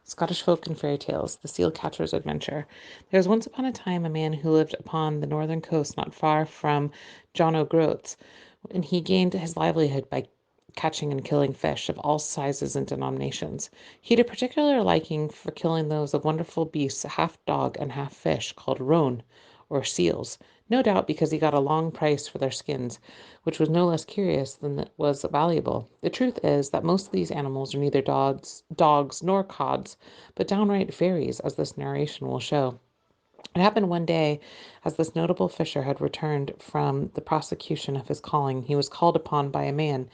Scottish Folk and Fairy Tales, The Sealcatcher's Adventure. There was once upon a time a man who lived upon the northern coast not far from John O'Groats, and he gained his livelihood by catching and killing fish of all sizes and denominations. He had a particular liking for killing those of wonderful beasts, half dog and half fish, called roan, or seals, no doubt because he got a long price for their skins, which was no less curious than it was valuable. The truth is that most of these animals are neither dogs nor cods, but downright fairies, as this narration will show. It happened one day, as this notable fisher had returned from the prosecution of his calling, he was called upon by a man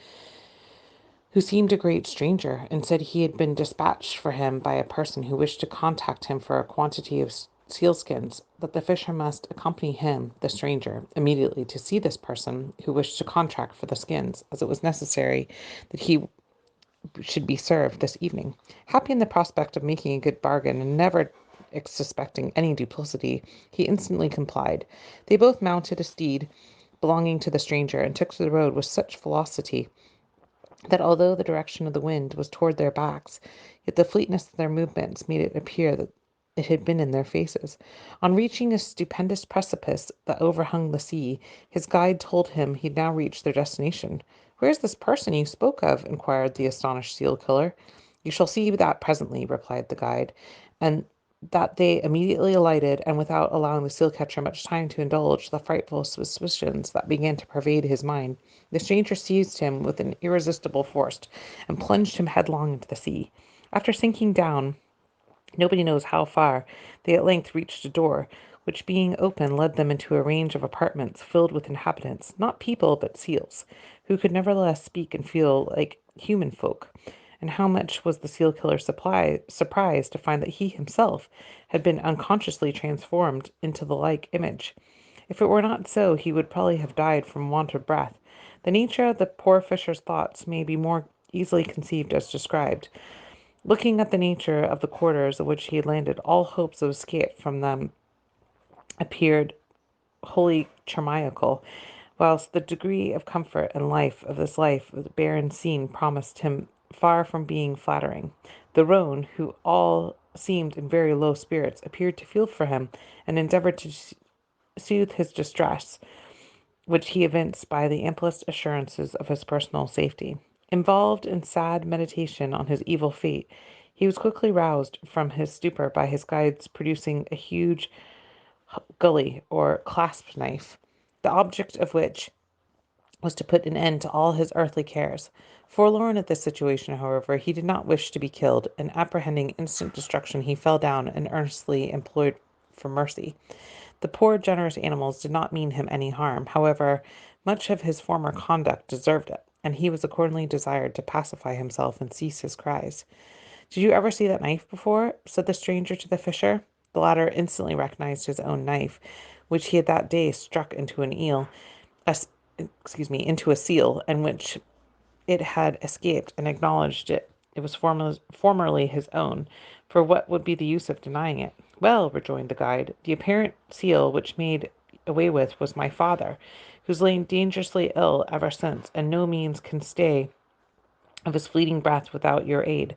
who seemed a great stranger, and said he had been dispatched for him by a person who wished to contact him for a quantity of sealskins, that the fisher must accompany him, the stranger, immediately to see this person who wished to contract for the skins, as it was necessary that he should be served this evening. Happy in the prospect of making a good bargain, and never suspecting any duplicity, he instantly complied. They both mounted a steed belonging to the stranger, and took to the road with such velocity that although the direction of the wind was toward their backs, yet the fleetness of their movements made it appear that it had been in their faces. On reaching a stupendous precipice that overhung the sea, his guide told him he had now reached their destination. "Where is this person you spoke of?" inquired the astonished seal killer. "You shall see that presently," replied the guide, and that they immediately alighted, and without allowing the seal catcher much time to indulge the frightful suspicions that began to pervade his mind, the stranger seized him with an irresistible force, and plunged him headlong into the sea. After sinking down, nobody knows how far, they at length reached a door, which being open led them into a range of apartments filled with inhabitants, not people but seals, who could nevertheless speak and feel like human folk. And how much was the seal killer surprised to find that he himself had been unconsciously transformed into the like image. If it were not so, he would probably have died from want of breath. The nature of the poor fisher's thoughts may be more easily conceived as described. Looking at the nature of the quarters at which he had landed, all hopes of escape from them appeared wholly chimerical, whilst the degree of comfort and life of this life of the barren scene promised him far from being flattering. The roan, who all seemed in very low spirits, appeared to feel for him, and endeavoured to soothe his distress, which he evinced by the amplest assurances of his personal safety. Involved in sad meditation on his evil fate, he was quickly roused from his stupor by his guide's producing a huge gully or clasp knife, the object of which was to put an end to all his earthly cares. Forlorn at this situation, however, he did not wish to be killed, and apprehending instant destruction, he fell down and earnestly implored for mercy. The poor generous animals did not mean him any harm. However, much of his former conduct deserved it, and he was accordingly desired to pacify himself and cease his cries. "Did you ever see that knife before?" said the stranger to the fisher. The latter instantly recognized his own knife, which he had that day struck into an eel, into a seal, and which it had escaped, and acknowledged it was formerly his own, for what would be the use of denying it? "Well," rejoined the guide, "the apparent seal which made away with was my father, who's lain dangerously ill ever since, and no means can stay of his fleeting breath without your aid.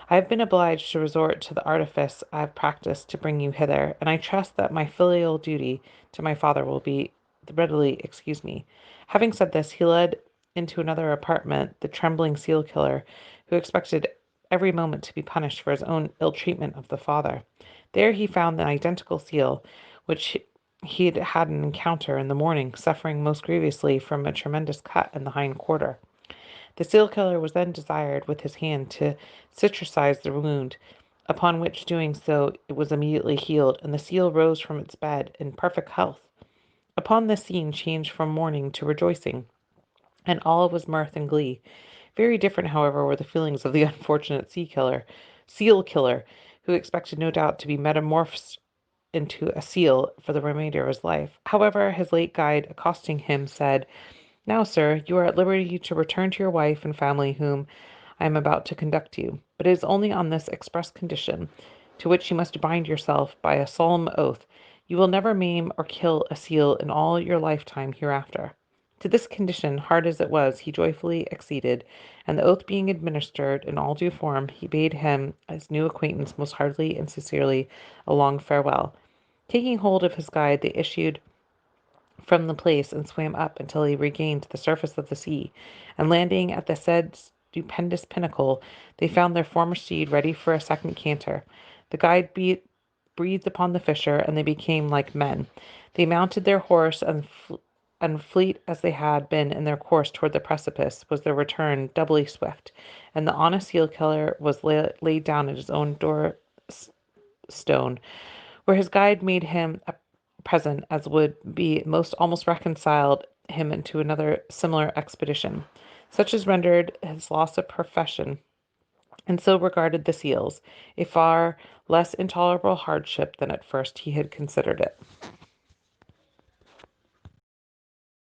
I have been obliged to resort to the artifice I have practised to bring you hither, and I trust that my filial duty to my father will be readily excuse me." Having said this, he led into another apartment the trembling seal killer, who expected every moment to be punished for his own ill treatment of the father. There he found the identical seal, which he had had an encounter in the morning, suffering most grievously from a tremendous cut in the hind quarter. The seal killer was then desired with his hand to citricize the wound, upon which doing so it was immediately healed, and the seal rose from its bed in perfect health. Upon this scene changed from mourning to rejoicing, and all was mirth and glee. Very different, however, were the feelings of the unfortunate seal killer, who expected no doubt to be metamorphosed into a seal for the remainder of his life. However, his late guide, accosting him, said, "Now, sir, you are at liberty to return to your wife and family, whom I am about to conduct you, but it is only on this express condition, to which you must bind yourself by a solemn oath. You will never maim or kill a seal in all your lifetime hereafter." To this condition, hard as it was, he joyfully acceded, and the oath being administered in all due form, he bade him, his new acquaintance, most heartily and sincerely a long farewell. Taking hold of his guide, they issued from the place and swam up until he regained the surface of the sea, and landing at the said stupendous pinnacle, they found their former steed ready for a second canter. The guide breathed upon the fisher, and they became like men. They mounted their horse, and fleet as they had been in their course toward the precipice, was their return doubly swift, and the honest seal killer was laid down at his own door stone, where his guide made him a present as would be most almost reconciled him into another similar expedition. Such as rendered his loss a profession, and so regarded the seals, a far less intolerable hardship than at first he had considered it.